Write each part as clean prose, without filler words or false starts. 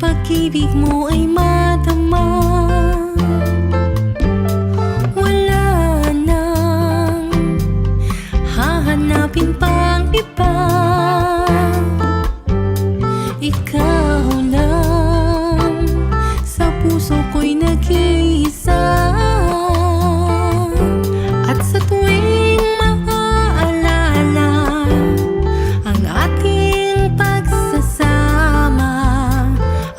pag-ibig mo ay madama. Wala nang hahanapin pang iba. Ikaw lang sa puso ko'y nag-iisa. At sa tuwing maaalala ang ating pagsasama,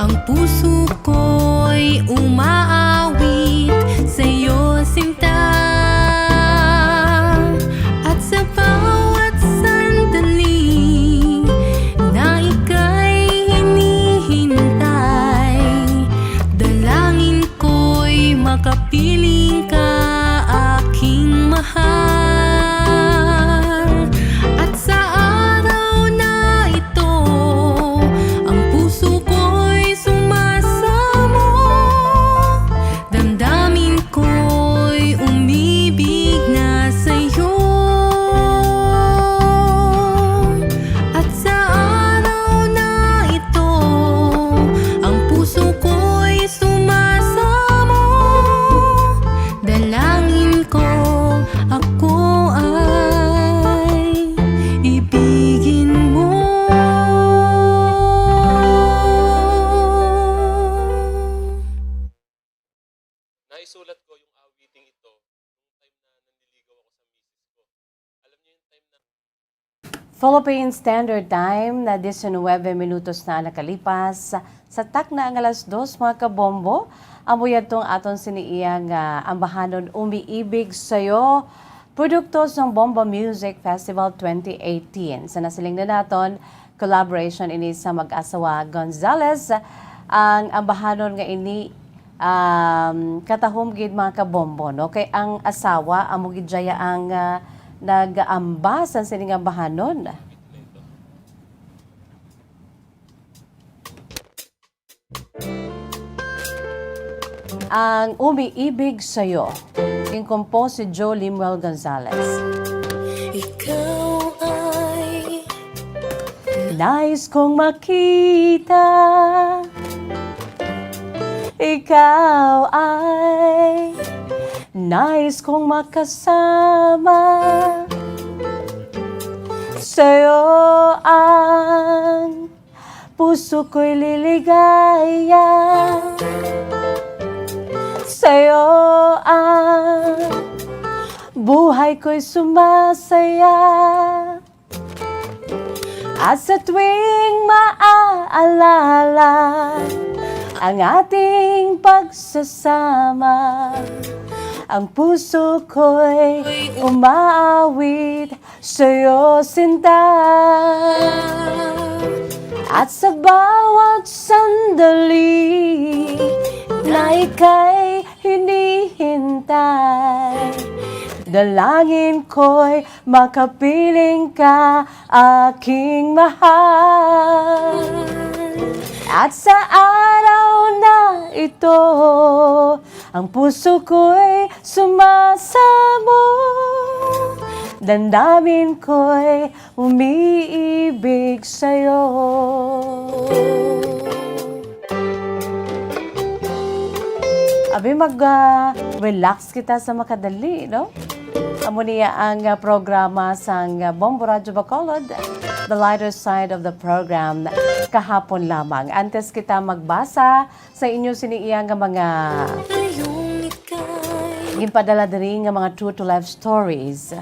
ang puso ko'y umaawit sa'yo, sinta. At sa bawat sandali na ika'y hinihintay, dalangin ko'y makapiling ka, aking mahal. At sa araw na ito, ang puso ko'y sumasamo, damdamin ko'y umibig na sa'yo. At sa araw na ito, ang puso ko'y sumasamo, dalangin ko ako ay ibigin mo. Naisulat ko yung awiting ito nung time na nanliligaw ako sa misis ko. Alam niyo yung time na Philippine Standard Time na 19 minutos na nakalipas. Sa tak na ang alas 2 mga kabombo, amuyad tong aton siniiyang ambahanon umiibig sa'yo. Produktos ng Bomba Music Festival 2018. Sa nasiling na naton, collaboration ini sa mag-asawa Gonzales. Ang ambahanon nga ini katahom gid mga kabombo, no? Kay ang asawa amo gid jaya ang nag-aamba sa sining ambahanon. Ang umiibig sa'yo, king-compose si Joe Limuel Gonzales. Ikaw ay Nais kong makita, ikaw ay nais kong makasama, sa'yo ang puso ko'y liligaya, sa'yo ang buhay ko'y sumasaya. At sa tuwing maaalala ang ating pagsasama, ang puso ko'y umaawit sa'yo, sinta. At sa bawat sandali na ika'y hinihintay, dalangin ko'y makapiling ka, aking mahal. At sa araw na ito, ang puso ko'y sumasamo, damdamin ko'y umiibig sa'yo. Abi, mag-relax kita sa makadali, no? Amo niya ang programa sang Bombo Radyo Bacolod, the lighter side of the program, kahapon lamang. Antes kita magbasa sa inyo siniiyang mga ngayong ika'y ginpadala diri nga mga true to life stories.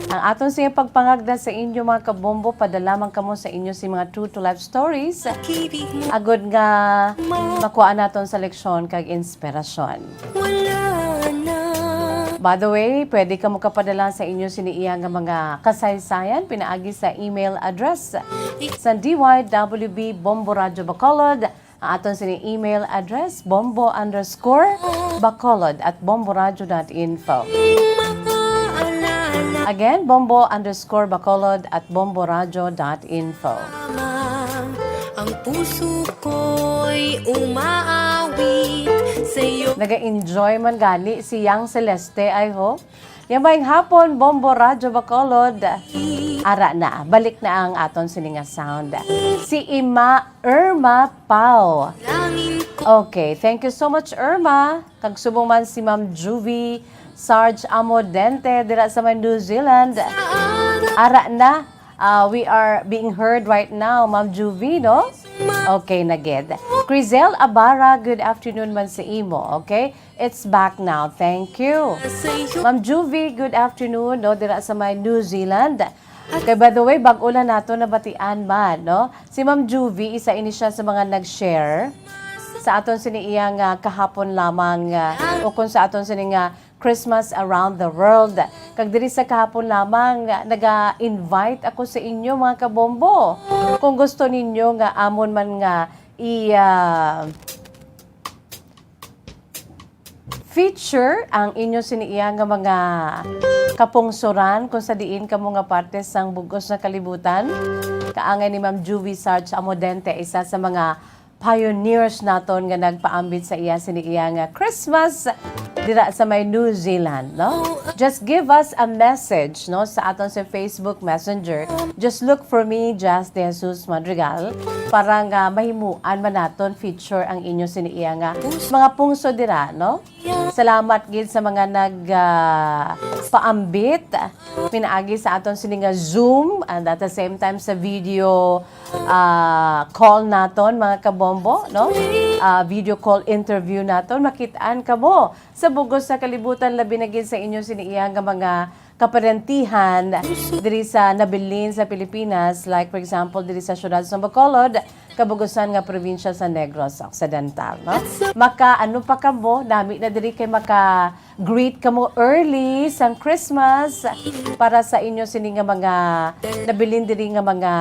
Ang aton siya pagpangagda sa inyo mga kabombo, padalaman kamo sa inyo si mga true to life stories. pag-ibig mo Agod nga makuha naton sa leksyon kag inspirasyon. wala na. By the way, pwede ka mo kapadala sa inyo siniiya nga mga kasaysayan pinaagi sa email address sa dywbomboradiobacolod. Ang aton sini email address bombo_bacolod@bomboradio.info. Again, bombo_bacolod@bomboradio.info. Ang puso ko'y umaawit sa'yo. Naga-enjoy man gali si Yang Celeste, I hope. Yamayng hapon, Bombo Radyo Bacolod. Ara na, balik na ang aton sininga sound. Si Irma Pau. Langin ko Okay, thank you so much, Irma. Kag subong man si Ma'am Juvie, Sarge Amodente, dira sa may New Zealand. Ara na, we are being heard right now, Ma'am Juvie, no? Okay, naged. Crizel Abara, good afternoon man sa imo, okay? It's back now, thank you. sa'yo. Ma'am Juvie, good afternoon, no? Dira sa may New Zealand. Okay, by the way, bag-ulan nato na batian man, no? Si Ma'am Juvie, isa ini siya sa mga nag-share sa aton siniiyang kahapon lamang o kung sa aton sining Christmas around the world. Kag diri sa kahapon lamang naga-invite ako sa inyo mga kabombo. Kung gusto ninyo nga amon man nga feature ang inyo siniiyang nga mga kapungsuran kung sa diin kamo nga parte sang bugos na kalibutan. Kaangay ni Ma'am Juvie Sarge Amodente, isa sa mga pioneers naton nga nagpaambit sa iya siniya nga Christmas dira sa may New Zealand, no? Just give us a message, no, sa aton sa Facebook Messenger. Just look for me, Jazz De Jesus Madrigal, para nga mahimuan man naton feature ang inyo siniya nga mga pungso dira, no? Salamat gid sa mga paambit pinaagi sa aton sini nga Zoom and at the same time sa video call naton mga kabombo, no? Video call interview naton, makitaan kamo sa bugos sa kalibutan, labi na gid sa inyo siniiyang nga mga kaparentihan diri sa nabilin sa Pilipinas, like for example diri sa syudad sa Bacolod, kabugusan nga probinsya sa Negros Occidental, no? Ano pa kamo, dami na diri kay maka greet kamo early sang Christmas para sa inyo sini nga mga nabilin diri nga mga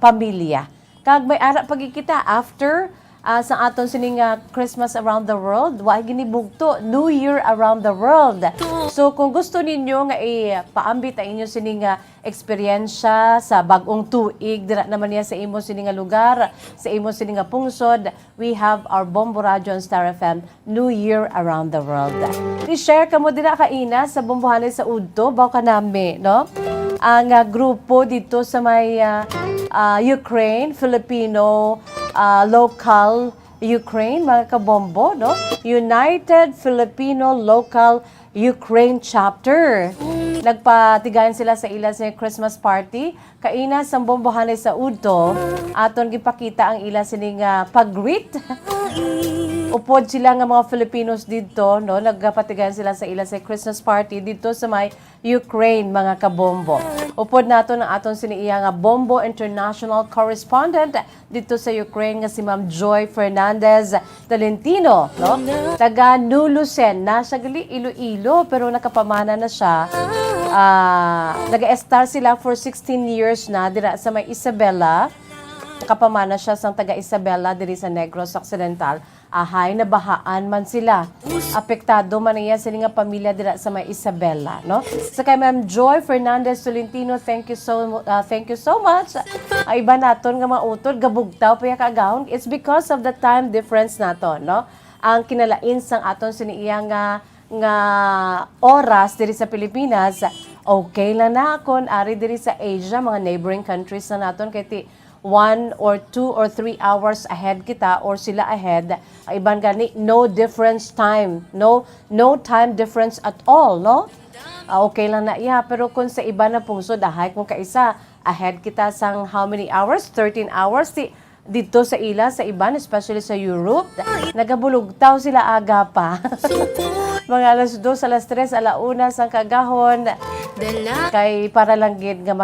pamilya. Kag may ara pagkikita after sa aton sining Christmas around the world, wa ginibugto New Year around the world. So kung gusto ninyo nga paambit ang inyo sining eksperyensya sa bagong tuig dira naman niya sa imo sining lugar, sa imo sining pungsod, we have our Bombo Radio and Star FM New Year around the world. I-share kamo dira kaina sa Bombohanay sa Udto, baw kanami, no? Ang grupo dito sa may Ukraine, Filipino, local Ukraine, mga kabombo, no? United Filipino Local Ukraine Chapter. Nagpatigayan sila sa ila sa Christmas party. Kaina sa Bombohanay sa Udto, aton gipakita ang ila sining pag-greet. Upod sila nga mga Filipinos dito, no? Nagpatigayan sila sa ila sa Christmas party dito sa may Ukraine, mga kabombo. Upod nato ng aton siniiya nga Bombo International Correspondent dito sa Ukraine nga si Ma'am Joy Fernandez Talentino, no? Taga Nulusen, nasa gali Iloilo, pero nakapamana na siya. Nag-star sila for 16 years na dira sa may Isabela. Nakapamana siya sa taga Isabela diri sa Negros Occidental. Ahay, nabahaan man sila. Apektado man niya sila nga pamilya dira sa may Isabela, no? Sa kay Ma'am Joy Fernandez Tolentino, thank you so much. Ay iba naton nga mautod gabugtaw pa kagahon. It's because of the time difference naton, no? Ang kinalain sang aton siniiya nga oras diri sa Pilipinas, okay lang na kon ari diri sa Asia, mga neighboring countries na naton kay 1 or 2 or 3 hours ahead kita or sila ahead. Iban gani, no difference time. No time difference at all, no? Okay lang na iya, pero kung sa iba na pungsod, kung kaisa ahead kita sang how many hours? 13 hours dito sa ila, sa iban, especially sa Europe. Nagabulugtaw sila aga pa. Mga alas 2, alas 3, alauna sang kagahon. Kay para lang gid nga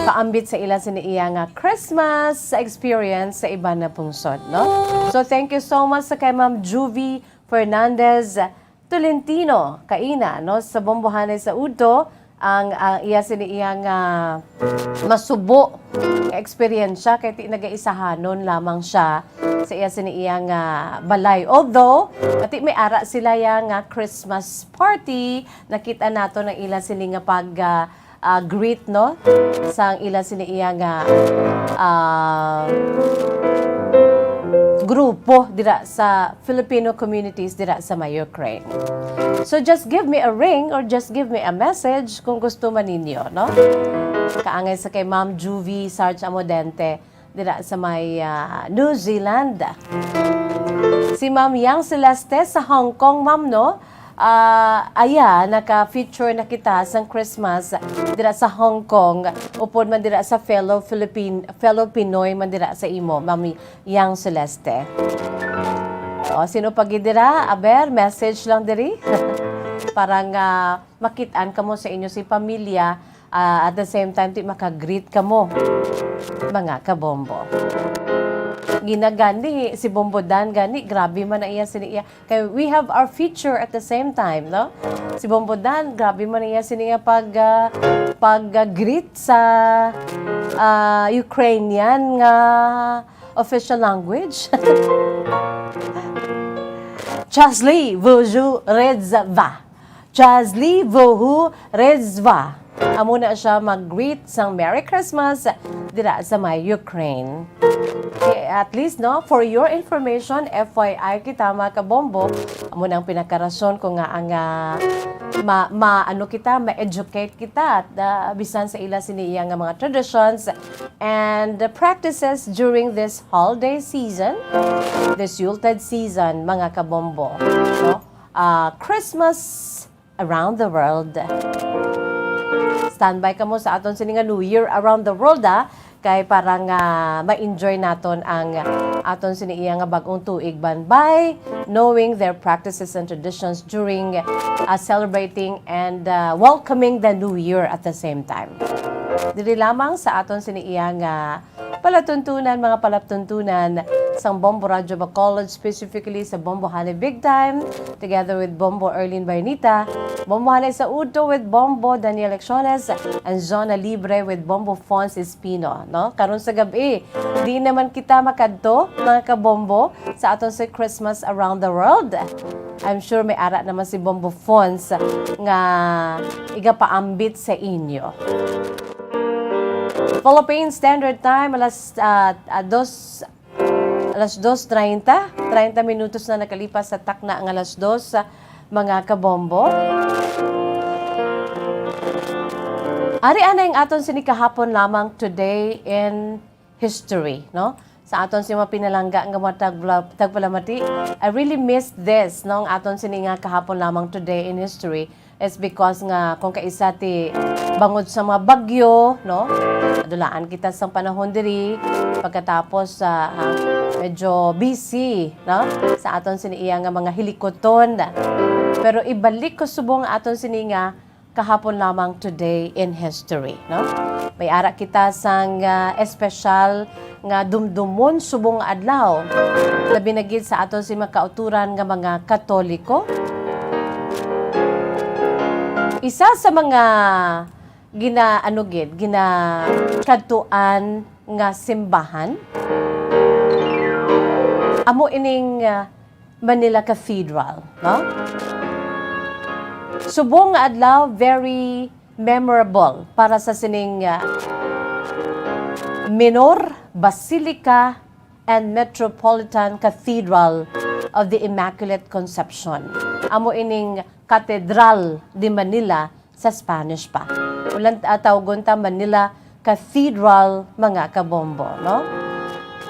paambit sa ila siniiya nga Christmas experience sa iba na pungsod, no? So thank you so much sa kay Ma'am Juvie Fernandez Tolentino kaina, no, sa Bombohanay sa Udto, ang iya siniiya nga masubo experience kay ti nagaisahanon lamang siya sa iya siniiya nga balay. Although ati may ara sila yang Christmas party, nakita nato ng ila sini nga pag greet, no, sang ila siniiya nga grupo dira sa Filipino communities dira sa may Ukraine. So just give me a ring or just give me a message kung gusto man ninyo, no? Kaangay sa kay Ma'am Juvie Sarge Amodente dira sa may New Zealand. Si Ma'am Yang Celeste sa Hong Kong, ma'am, no? Naka-feature na kita sa Christmas dira sa Hong Kong. Upod man dira sa fellow Pinoy man dira sa imo, Ma'am Yang Celeste. O, sino pagidira? Aber, message lang diri. Parang makitaan ka mo sa inyo si pamilya, at the same time, makagreet ka mo, mga kabombo. Ginagani, si Bombo Dan, gani, grabe man na iya siniya. Kaya we have our feature at the same time, no? Si Bombo Dan, grabe man na iya siniya pag-greet sa Ukrainian nga official language. Chazli Voju Redzva. Chazli Vohu Redzva. Amo na siya mag-greet sang Merry Christmas dira sa may Ukraine. At least, no, for your information, FYI kita mga kabombo, amo na ang pinakarason ko nga ang ma-educate kita at bisan sa ila siniya nga mga traditions and practices during this holiday season, this Yuletide season, mga kabombo. No? Christmas around the world. Standby ka mo sa aton sininga New Year around the world, kay parang ma-enjoy naton ang aton siniya nga bagong tuig ban by knowing their practices and traditions during celebrating and welcoming the New Year at the same time. Dili lamang sa aton siniya nga mga palatuntunan sa Bombo Radio Bacolod, specifically sa Bombo Honey Big Time, together with Bombo Erlene Baynita, Bombo Honey sa Uto with Bombo Daniel Lecciones, and Zona Libre with Bombo Fons Espino. No? Karon sa gabi, di naman kita makadto, mga kabombo, sa aton sa Christmas around the world. I'm sure may ara naman si Bombo Fons nga igapaambit sa inyo. Philippine Standard Time, alas 2:30 minutos na nakalipas sa takna ang alas 2, mga kabombo. Ari-ana yung aton sinikahapon lamang today in history, no? Sa aton si mapinalangga nga tagpalamati. I really missed this, no? Ang aton sininga kahapon lamang today in history is because nga kung kaisa ti bangod sa mga bagyo, no? Adulaan kita sa panahon diri pagkatapos medyo busy, no? Sa aton siniya nga mga hilikoton. Pero ibalik ko subong aton sininga kahapon lamang today in history, no? May ara kita sang espesyal nga dumdumon subong adlaw. Labi na gid sa aton si makauturan nga mga Katoliko. Isa sa mga ginakadtuan nga simbahan amo ining Manila Cathedral, no? Subong nga adlaw, very memorable para sa sining Minor Basilica and Metropolitan Cathedral of the Immaculate Conception. Amo ining Katedral de Manila sa Spanish pa. Ulan tawgon ta Manila Cathedral, mga kabombo, no?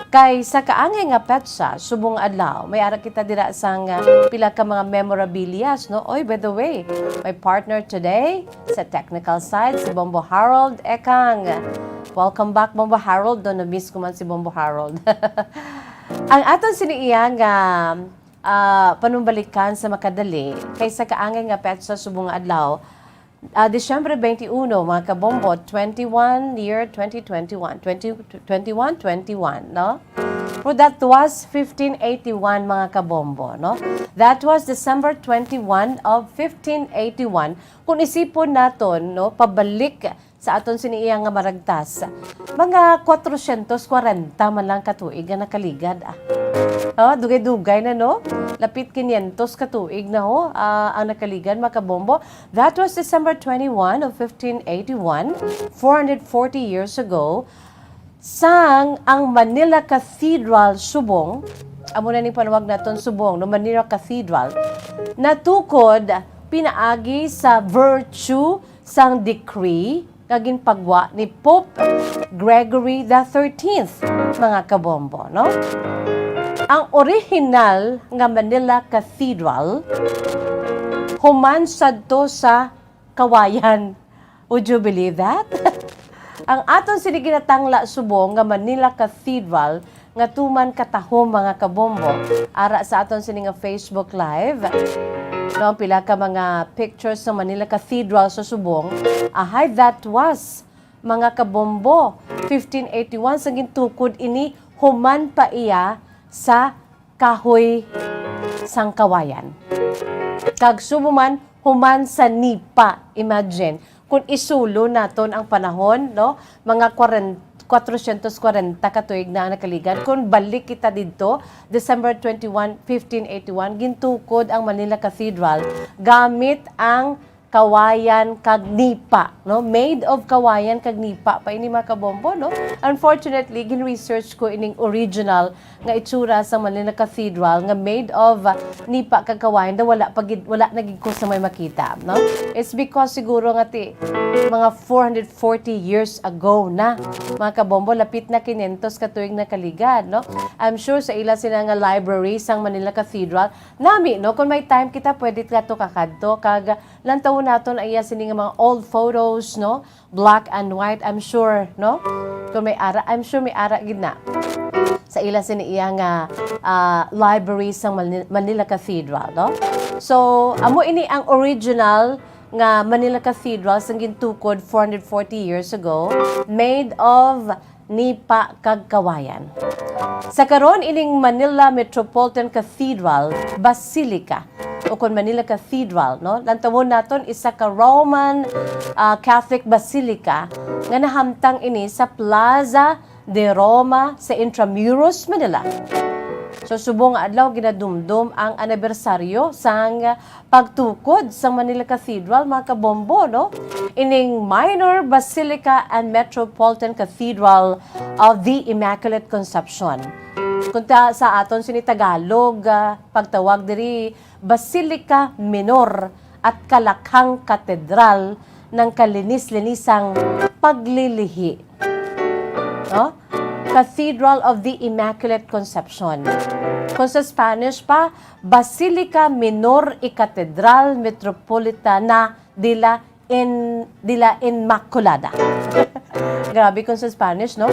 Kay sa kaangay nga petsa, subong adlaw, may ara kita dira sang pila ka mga memorabilias, no? Oy, by the way, my partner today sa technical side, si Bombo Harold Ekang. Welcome back, Bombo Harold. Doon na-miss ko man si Bombo Harold. Ang aton siniiyang panumbalikan sa makadali, kay sa kaangay nga petsa, subong adlaw, Disyembre 21, mga kabombo, 2021, no? So that was 1581, mga kabombo, no? That was December 21 of 1581. Kung isipon naton, no, pabalik sa aton siniiyang nga maragtas, mga 440 man lang katuig nga nakaligad, dugay-dugay na, no? Lapit 500 katuig na ang nakaligan, mga kabombo. That was December 21 of 1581, 440 years ago. Sang ang Manila Cathedral subong amo na ni panawag naton subong no Manila Cathedral natukod pinaagi sa virtue sang decree kagin pagwa ni Pope Gregory the 13th mga kabombo no. Ang original nga Manila Cathedral human sadto sa Kawayan. Would you believe that? Ang aton sini ginatangla subong nga Manila Cathedral nga tuman katahom mga kabombo ara sa aton sini nga Facebook Live. No, pila ka mga pictures sa Manila Cathedral sa subong. Ahay, that was mga kabombo 1581 sa gintukod ini human pa iya sa kahoy sang Kawayan. Kag subuman human sa nipa. Imagine kung isulo naton ang panahon no mga 440 katuig na nakaligan kung balik kita didto December 21, 1581 gintukod ang Manila Cathedral gamit ang kawayan kag nipa no made of kawayan kag nipa pa ini mga kabombo no. Unfortunately gin-research ko ining original nga itsura sa Manila Cathedral nga made of nipa kag kawayan da wala na gid ko sa may makita no. It's because siguro nga ti mga 440 years ago na mga kabombo lapit na 500 katuig na kaligad no. I'm sure sa ila sila nga library sang Manila Cathedral nami no kung may time kita pwede ka to kakadto kag lantaw naton ay sini nga mga old photos no black and white. I'm sure no kung may ara I'm sure may ara gid na sa ila sini iya nga library sang Manila Cathedral no. So amo ini ang original nga Manila Cathedral sang gintukod 440 years ago made of nipa kag kawayan. Sa karon ining Manila Metropolitan Cathedral Basilica o kon Manila Cathedral no lantawon naton isa ka Roman Catholic Basilica nga nahamtang ini sa Plaza de Roma sa Intramuros, Manila. So subong adlaw ginadumdum ang anibersaryo sang pagtukod sa Manila Cathedral mga kabombo no ining Minor Basilica and Metropolitan Cathedral of the Immaculate Conception. Kunta sa aton sini Tagalog pagtawag diri Basilica Minor at Kalakhang Katedral ng kalinis-linisang paglilihi. No? Cathedral of the Immaculate Conception. Kung sa Spanish pa, Basilica Minor y Catedral Metropolitana de la Inmaculada. Grabe kung sa Spanish, no?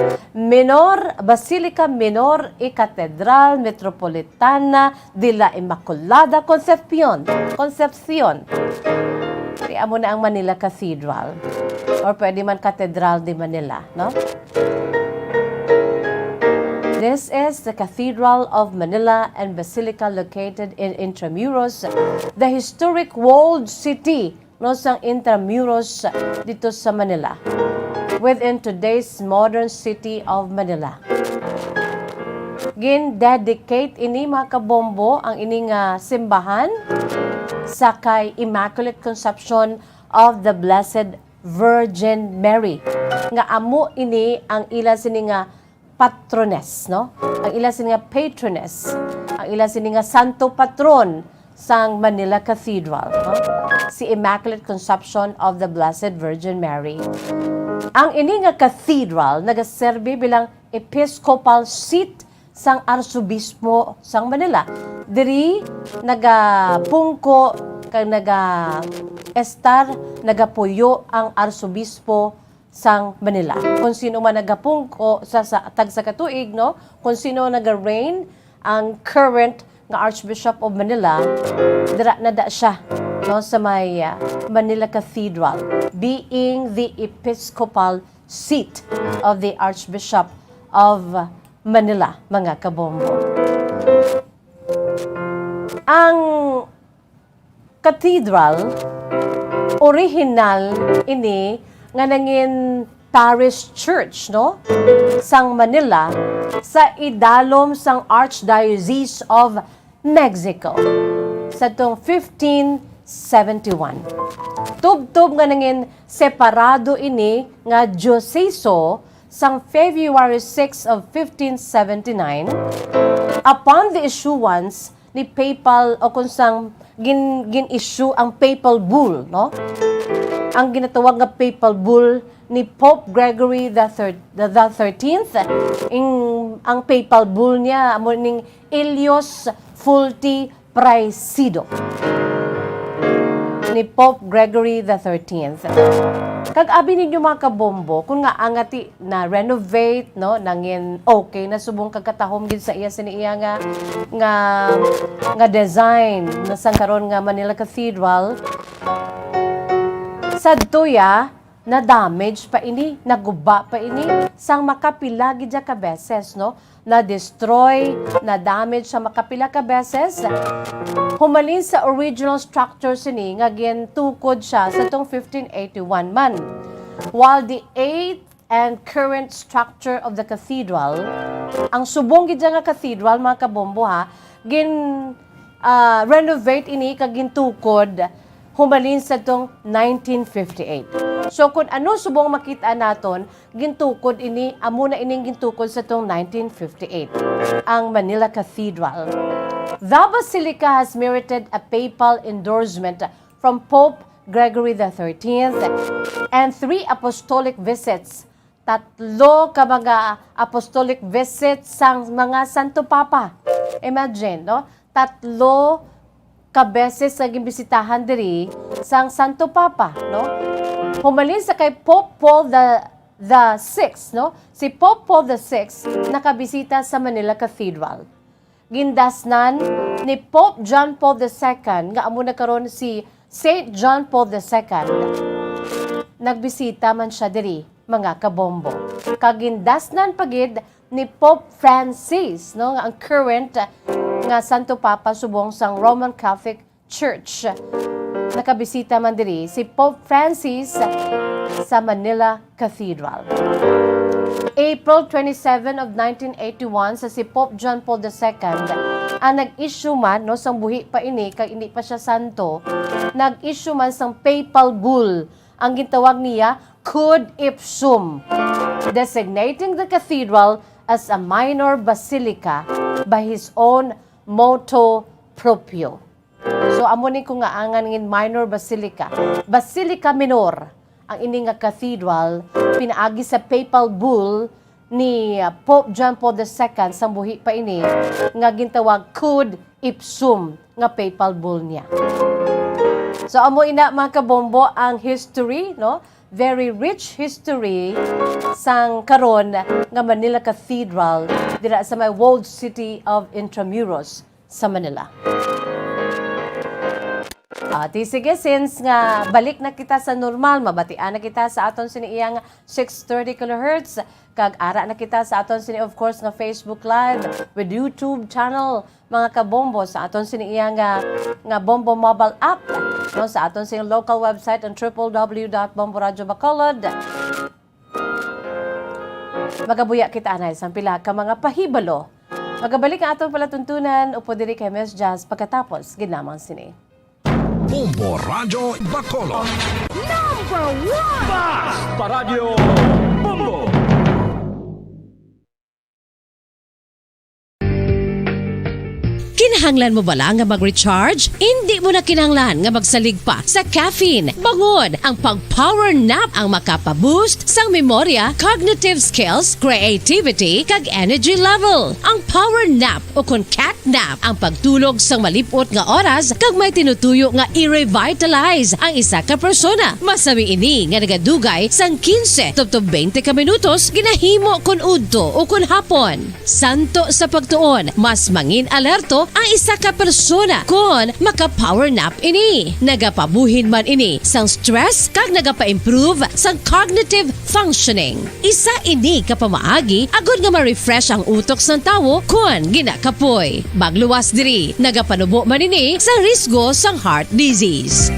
Basilica Minor y Catedral Metropolitana de la Inmaculada Concepcion. Kaya mo na ang Manila Cathedral. Or pwede man Cathedral de Manila, no? This is the Cathedral of Manila and Basilica located in Intramuros, the historic walled city no sang Intramuros dito sa Manila, within today's modern city of Manila. Gin-dedicate ini mga kabombo ang ining simbahan sa kay Immaculate Conception of the Blessed Virgin Mary. Nga amo ini ang ila sini nga patrones, no? Ang ila sini nga patroness, ang ila sini nga santo patron sang Manila Cathedral, no? Si Immaculate Conception of the Blessed Virgin Mary. Ang ini nga cathedral nagaserbi bilang episcopal seat sang arsobispo sang Manila. Diri nagapungko kag naga-estar nagapuyo ang arsobispo sang Manila. Kung sino man nagapungko sa tag sa katuig, no? Kung sino naga-reign ang current nga Archbishop of Manila, dira na da siya no sa may Manila Cathedral, being the episcopal seat of the Archbishop of Manila, mga kabombo. Ang cathedral original ini nga nangin parish church no sang Manila sa idalom sang Archdiocese of Mexico sa tong 1571. Tub-tub nga nangin separado ini nga dioceso sang February 6 of 1579 upon the issuance ni papal o kung sang gin-issue ang papal bull, no? Ang ginatawag nga papal bull ni Pope Gregory the 13th, ang papal bull niya amo ning Ilios Fulti Praesido ni Pope Gregory the 13th. Kag abi ninyo mga kabombo, kung nga angati na renovate, no, nangin okay na subong kagkatahom gid sa iya siniya nga design na sangkaron nga Manila Cathedral, sadtoya na damage pa ini, naguba pa ini, sang makapila gid ka beses, no? Na destroy, na damage sa makapila ka beses. Humalin sa original structure sini nga gintukod siya sa tong 1581 man. While the 8th and current structure of the cathedral, ang subong gid nga cathedral mga kabombo ha, renovate ini kag gintukod humalin sa tong 1958. So kung ano subong makita naton, gintukod ini, amo na ining gintukod sa tong 1958, ang Manila Cathedral. The Basilica has merited a papal endorsement from Pope Gregory the 13th and 3 apostolic visits. Tatlo ka mga apostolic visits sang mga Santo Papa. Imagine, no? Tatlo kabeses sa gimbisitahan diri sang Santo Papa, no? Humalin sa kay Pope Paul the Sixth, no? Si Pope Paul the Sixth nakabisita sa Manila Cathedral. Gindasnan ni Pope John Paul II nga amo na karon si Saint John Paul II. Nagbisita man siya diri, mga kabombo. Kagindasnan pagid ni Pope Francis, no, nga ang current nga Santo Papa subong sang Roman Catholic Church. Nakabisita man diri si Pope Francis sa Manila Cathedral. April 27 of 1981 sa si Pope John Paul II ang nag-issue man, no, sang buhi pa ini kag hindi pa siya santo, nag-issue man sang papal bull, ang gitawag niya Cud Ipsum, designating the cathedral as a minor basilica by his own motu proprio. So amo ni ko nga angan ngin minor basilica, basilica minor ang ini nga cathedral pinaagi sa papal bull ni Pope John Paul II sa buhi pa ini nga gintawag Cud Ipsum nga papal bull niya. So amo ina mga kabombo ang history, no? Very rich history sang karon nga Manila Cathedral dira sa may walled city of Intramuros sa Manila. Sige, since nga balik na kita sa normal, mabatian na kita sa aton siniiyang 630 kHz, kag ara na kita sa aton sini of course nga Facebook Live with YouTube channel, mga kabombo, sa aton siniiyang nga Bombo mobile app, no, sa aton sini local website on www.bomboradiobacolod. Magabuya kita anay sa pila ka mga pahibalo. Magabalik ang aton palatuntunan upo diri kay Miss Jazz pagkatapos ginamang sini. Bombo Radio Bacolod. Number 1! Basta Radio Bombo! Kinahanglan mo bala nga mag-recharge? Hindi mo na kinahanglan nga magsalig pa sa caffeine. Bangod ang pag-power nap ang makapaboost sang memorya, cognitive skills, creativity, kag energy level. Ang power nap o kun cat nap ang pagtulog sang malipot nga oras kag may tinutuyo nga i-revitalize ang isa ka persona. Masami ini nga nagadugay sang 15 to 20 ka minutos ginahimo kun udto o kun hapon. Santo sa pagtuon, mas mangin alerto ang isa ka persona kung maka-power nap ini. Nagapabuhin man ini sang stress kag nagapa-improve sang cognitive functioning. Isa ini kapamaagi agud nga ma-refresh ang utok sang tawo kung ginakapoy. Magluwas diri, nagapanubo man ini sang risgo sang heart disease.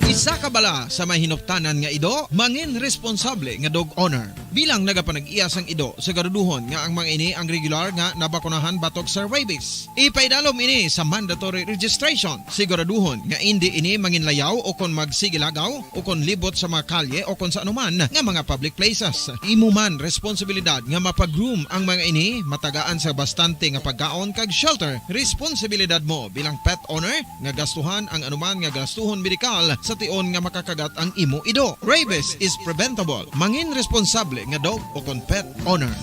Isa nakabala sa mahinuptanan nga ido, mangin responsable nga dog owner. Bilang nagapanag-iyas ang ido, siguraduhon nga ang mga ini ang regular nga nabakunahan batok sa rabies. Ipaidalom ini sa mandatory registration. Siguraduhon nga hindi ini manginlayaw o kon magsigilagaw o kon libot sa mga kalye o kon sa anuman nga mga public places. Imuman responsibilidad nga mapag-groom ang mga ini, matagaan sa bastante nga pagkaon kag shelter. Responsibilidad mo bilang pet owner nga gastuhan ang anuman nga gastuhon medikal sa tion nga makakagat ang imo ido. Rabies is preventable. Mangin responsable nga dog o kon pet owner.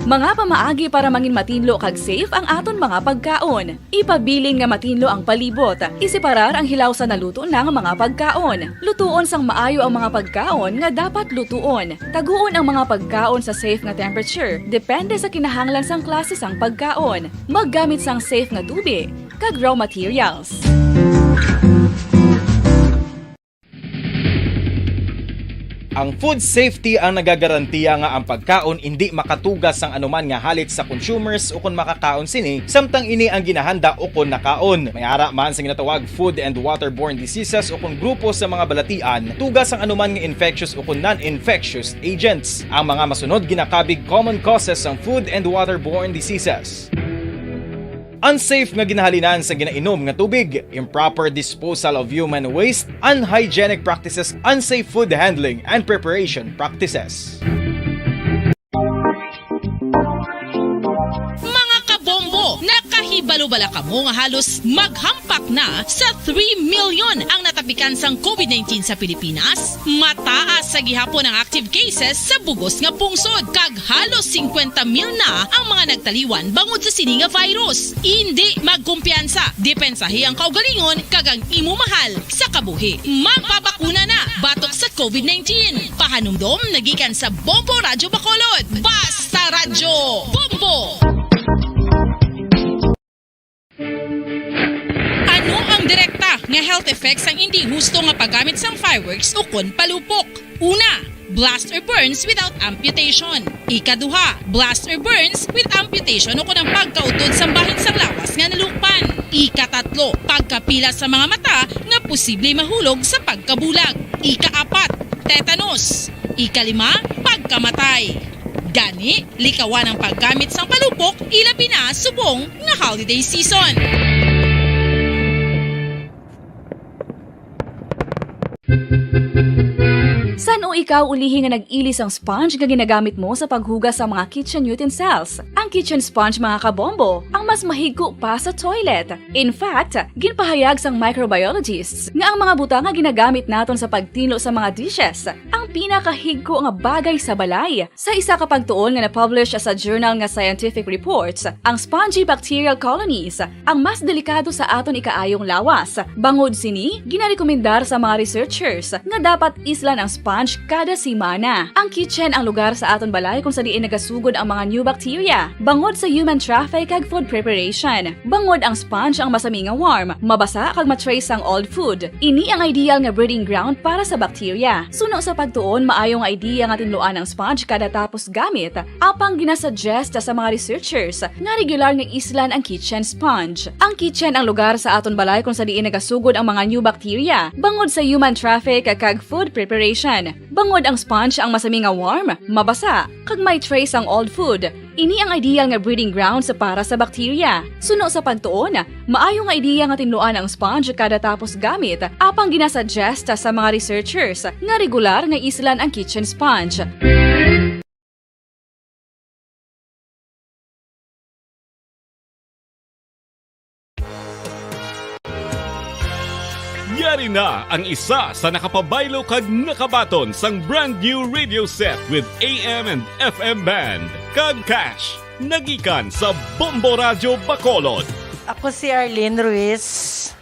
Mga pamaagi para mangin matinlo kag safe ang aton mga pagkaon. Ipabilin nga matinlo ang palibot. Isiparar ang hilaw sa naluto ng mga pagkaon. Lutuon sang maayo ang mga pagkaon nga dapat lutuon. Taguon ang mga pagkaon sa safe nga temperature. Depende sa kinahanglan sang klase sang pagkaon. Maggamit sang safe nga tubig kag raw materials. Ang food safety ang nagagarantiya nga ang pagkaon hindi makatugas ang anuman nga halit sa consumers o kung makakaon sini, samtang ini ang ginahanda o kung nakaon. May ara man sa ginatawag food and waterborne diseases o kung grupo sa mga balatian, tugas ang anuman nga infectious o kung non-infectious agents. Ang mga masunod ginakabig common causes ng food and waterborne diseases. Unsafe nga ginahalinan sa ginainom nga tubig, improper disposal of human waste, unhygienic practices, unsafe food handling, and preparation practices. Mga kabombo, nakahibalo-bala ka mo nga halos maghampak na sa 3 million ang natapikan sang COVID-19 sa Pilipinas. Mataas sa gihapon ang active cases sa bugos nga pungsod, kag halos 50 mil na ang mga nagtaliwan bangod sa sini nga virus. Hindi magkumpiyansa, depensahi ang kaugalingon kag ang imo mahal sa kabuhi. Magpapakuna na batok sa COVID-19. Pahanumdom nagikan sa Bombo Radyo Bacolod. Basta Radyo Bombo! Ano ang direkta nga health effects ang hindi husto nga paggamit sang fireworks o kon palupok? Una, blast or burns without amputation. Ikaduha, blast or burns with amputation o kon ang pagkautod sa bahin sang lawas nga nalukpan. Ikatatlo, pagkapila sa mga mata nga posible mahulog sa pagkabulag. Ikaapat, tetanus. Ikalima, pagkamatay. Gani, likawan ang paggamit sang palupok, ilabi na subong nga holiday season. San o ikaw ulihi nga nag-ilis ang sponge nga ginagamit mo sa paghugas sa mga kitchen utensils? Ang kitchen sponge, mga kabombo, ang mas mahigko pa sa toilet. In fact, ginpahayag sang microbiologists nga ang mga butang nga ginagamit naton sa pagtilo sa mga dishes ang pinakahigko nga bagay sa balay. Sa isa ka pagtuon nga na-publish sa journal nga Scientific Reports, ang spongy bacterial colonies ang mas delikado sa aton ikaayong lawas. Bangod sini, ginarekomendar sa mga researchers nga dapat islan ang sponge kada simana. Ang kitchen ang lugar sa aton balay kung sa diin nagasugod ang mga new bacteria. Bangod sa human traffic kag food preparation. Bangod ang sponge ang masami nga warm, mabasa kag matrace ang old food. Ini ang ideal nga breeding ground para sa bacteria. Suno sa pagtuon, maayong idea nga tinluan ang sponge kada tapos gamit. Apang ginasuggest sa mga researchers nga regular nga islan ang kitchen sponge. Ang kitchen ang lugar sa aton balay kung sa diin nagasugod ang mga new bacteria. Bangod sa human traffic kag food preparation. Bangod ang sponge ang masami nga warm, mabasa, kag may trace ang old food. Ini ang ideal nga breeding ground sa para sa bacteria. Suno sa pagtuon, maayo nga ideya nga tinluan ang sponge kada tapos gamit, apang ginasuggest sa mga researchers nga regular nga islan ang kitchen sponge. Yari na ang isa sa nakapabaylo kag nakabaton sang brand new radio set with AM and FM band. Kag cash, nagikan sa Bombo Radyo Bacolod. Ako si Arlene Ruiz.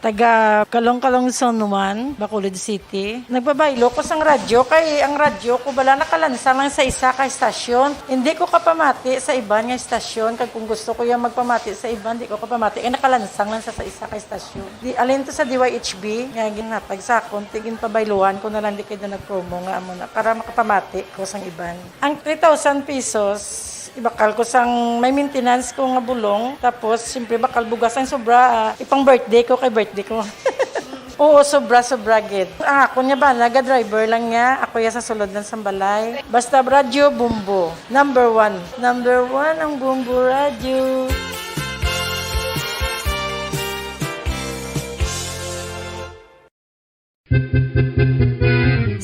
taga Kalong-Kalong Zone 1, Bacolod City. Nagbabaylo ko sa radyo, kay ang radyo ko bala nakalansang lang sa isa ka estasyon. Hindi ko kapamati sa iban nga estasyon, kag kung gusto ko yung magpamati sa iban, hindi ko kapamati, kay nakalansang lang sa isa ka estasyon. Alin to sa DYHB, nga ginatag sa akon, tigin pabayluhan ko na lang di kayo na nag-promo nga mo na, para makapamati ko sa iban. Ang 3,000 pesos, ibakal ko sang may maintenance ko nga bulong. Tapos, siyempre, bakal bugas ang sobra. Ipang birthday ko kay birthday ko. Oo, sobra gid. Ako niya ba, naga-driver lang niya. Ako ya sa sulod ng sambalay. Basta radyo, bumbo. Number 1. Number 1 ang bumbo radyo.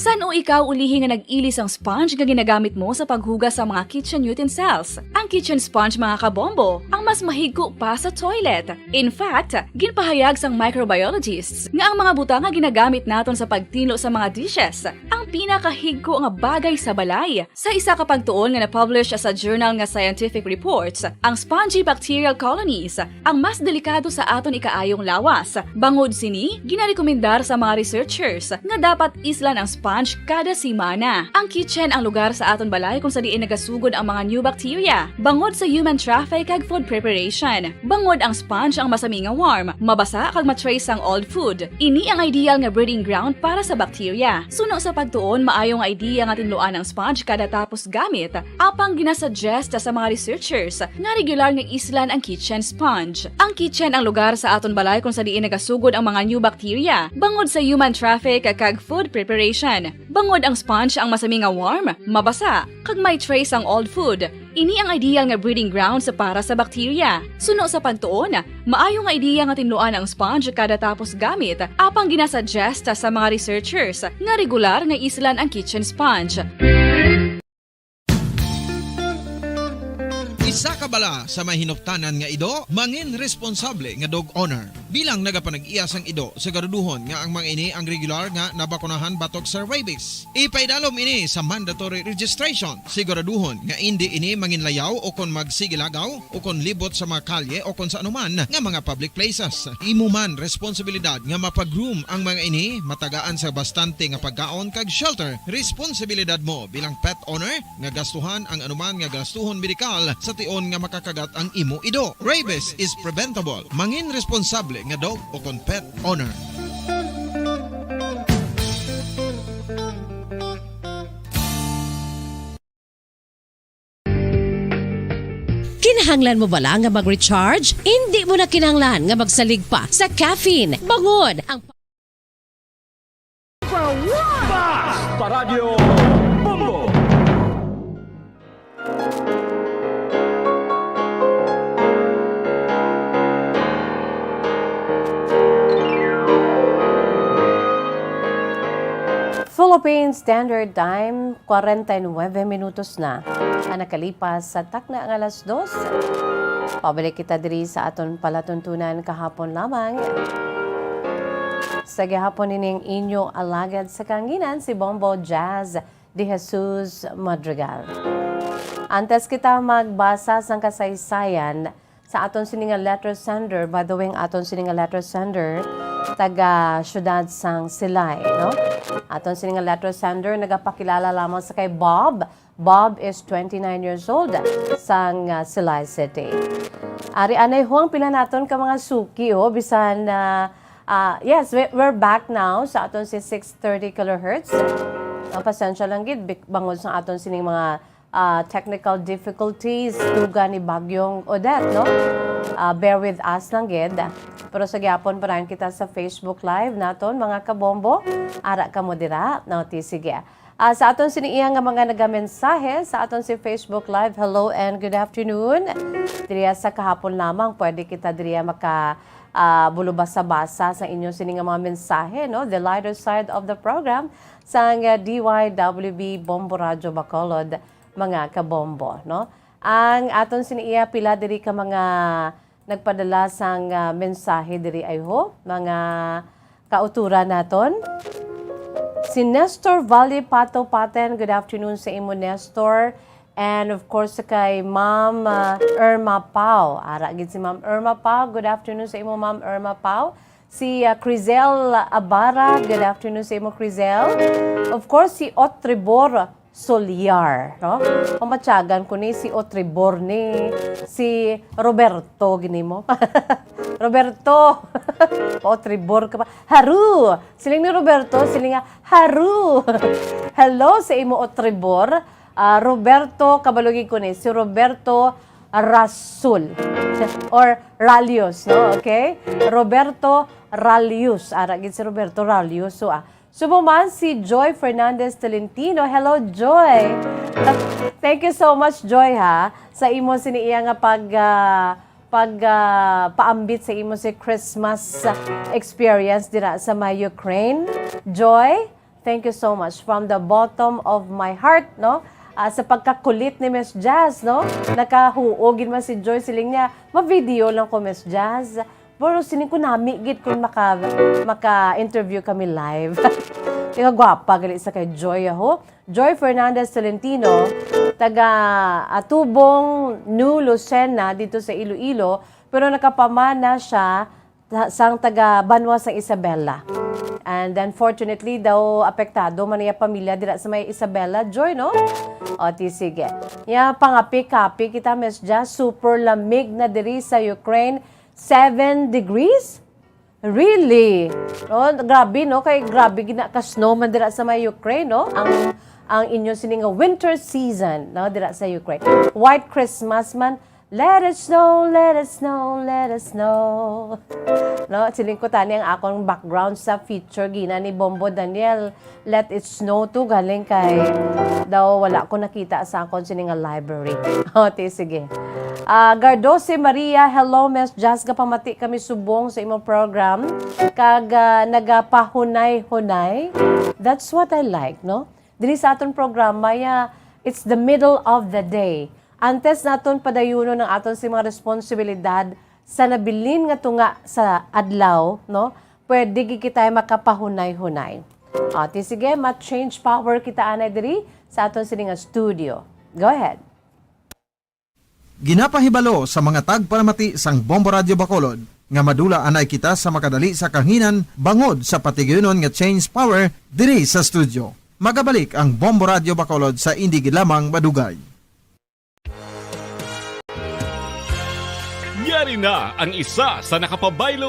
San o ikaw ulihi nga nag-ilis ang sponge nga ginagamit mo sa paghugas sa mga kitchen utensils? Ang kitchen sponge mga kabombo, ang mas mahigko pa sa toilet. In fact, ginpahayag sang microbiologists nga ang mga butang nga ginagamit naton sa pagtilo sa mga dishes ang pinakahigko nga bagay sa balay. Sa isa ka pagtuon nga na-publish sa journal nga Scientific Reports, ang spongy bacterial colonies ang mas delikado sa aton ikaayong lawas. Bangod sini, ginarekomendar sa mga researchers nga dapat islan ang sponge kada simana. Ang kitchen ang lugar sa aton balay kung sa diin nagasugod ang mga new bacteria. Bangod sa human traffic kag food preparation. Bangod ang sponge ang masami nga warm, mabasa kag matrace ang old food. Ini ang ideal nga breeding ground para sa bacteria. Suno sa pagtuon, maayo nga idea nga tinluan ang sponge kada tapos gamit. Apang ginasuggest sa mga researchers nga regular nga islan ang kitchen sponge. Ang kitchen ang lugar sa aton balay kung sa diin nagasugod ang mga new bacteria. Bangod sa human traffic kag food preparation. Bangod ang sponge ang masami nga warm, mabasa, kag may trace ang old food. Ini ang ideal nga breeding ground sa para sa bacteria. Suno sa pagtuon, maayo nga idea nga tinluan ang sponge kada tapos gamit. Apang ginasuggest sa mga researchers nga regular nga islan ang kitchen sponge. Isa ka bala sa may hinuptanan nga ido, mangin responsable nga dog owner. Bilang nagapanag-iyas ang ido, siguraduhon nga ang mga ini ang regular nga nabakunahan batok sa rabies. Ipaidalom ini sa mandatory registration. Siguraduhon nga hindi ini manginlayaw o kon magsigilagaw o kon libot sa mga kalye o kon sa anuman nga mga public places. Imuman responsibilidad nga mapag-groom ang mga ini, matagaan sa bastante nga pagkaon kag shelter. Responsibilidad mo bilang pet owner nga gastuhan ang anuman nga gastuhon medikal sa tion nga makakagat ang imo ido. Rabies is preventable. Mangin responsable nga dog o kon pet owner. Kinahanglan mo bala nga mag-recharge? Hindi mo na kinahanglan nga magsalig pa sa caffeine. Bangod ang Paradyo Bombo! Philippine Standard Time, 49 minutos na ang nakalipas sa takna ang alas 2. Pabalik kita diri sa aton palatuntunan kahapon lamang. Sa gihapon ining inyong alagad sa kanginan si Bombo Jazz de Jesus Madrigal. Antes kita magbasa sang kasaysayan sa aton sininga letter sender, by the way, ang aton sininga letter sender taga syudad sang Silay, no? Aton sininga letter sender nagapakilala lamang sa kay Bob. Bob is 29 years old sang Silay City. Ari anay huang pila naton ka mga suki bisan yes, we're back now sa aton si 630 kHz. Pasensya lang gid bangod sa aton sining mga technical difficulties tuga ni Bagyong Odette, no? Bear with us lang gid. Pero sa gyapon parayon kita sa Facebook Live naton mga kabombo. Ara ka mo dira, no? Sige. Sa aton siniiya nga mga nagamensahe sa aton si Facebook Live, hello and good afternoon. Diriya sa kahapon lamang pwede kita diriya maka bulubasa-basa sa inyo sining mga mensahe, no? The lighter side of the program sang DYWB Bombo Radyo Bacolod, mga kabombo, no? Ang aton siniiya pila diri ka mga nagpadala sang mensahe diri ay ho, mga kauturan naton. Si Nestor Valle Pato Paten, good afternoon sa imo Nestor. And of course kay Ma'am Irma Pau. Ara gid si Ma'am Irma Pau. Good afternoon sa imo Ma'am Irma Pau. Si Crizel Abara, good afternoon sa imo, Crizel. Of course, si Otribor Soliar, no? Pamatyagan ko ni si Otribor ni si Roberto, gini mo. Roberto. Otribor ka pa. Haru! Siling ni Roberto, siling nga, Haru! Hello sa imo, Otribor. Roberto, kabalugin ko ni, si Roberto Rasul. Or Ralius, no? Okay? Roberto Ralius. Aragin si Roberto Ralius. So, Subuman si Joy Fernandez Tolentino. Hello, Joy. Thank you so much, Joy, ha, sa imo siniiya nga paambit sa imo si Christmas experience dira sa my Ukraine. Joy, thank you so much from the bottom of my heart, no? Sa pagkakulit ni Miss Jazz, no? Nakahuogin man si Joy, siling niya, ma-video lang ko, Miss Jazz. Pero sining ko namigit kung maka-interview kami live. Tingnan gwapa, gali sa kay Joy, ho. Joy Fernandez Tolentino, taga Atubong, New Lucena, dito sa Iloilo, pero nakapamana siya sang taga Banwa sa Isabela. And unfortunately daw apektado man niya pamilya dira sa may Isabela. Joy, no? O, sige. Ya, pangapi-kapi kita, Miss Jazz, super lamig na diri sa Ukraine. 7 degrees? Really? No, grabe, no? Kay grabe gina ka snowman dira sa may Ukraine, no? Ang inyo sininga winter season, no, dira sa Ukraine. White Christmas man, let it snow, let it snow, let it snow. No, siling ko tani ang akong background sa feature gina ni Bombo Daniel. Let it snow to galing kay daw wala ko nakita sa akong sininga library. O, sige. Gardose Maria, hello, Miss Jazz, pamati kami subong sa imong program. Kag nagapahunay-hunay. That's what I like, no? Dili sa aton programa, it's the middle of the day. Antes naton padayuno ng aton si mga responsibilidad sa nabilin nga tunga sa adlaw, no? Pwede kita makapahunay-hunay. Sige, ma-change power kita anay diri sa aton sininga studio. Go ahead. Ginapahibalo sa mga tagparamati sang Bombo Radio Bacolod nga madula anay kita sa makadali sa kahinan bangod sa patigyonon nga change power diri sa studio. Magabalik ang Bombo Radio Bacolod sa indi gid lamang madugay. Yari na ang isa sa nakapabaylo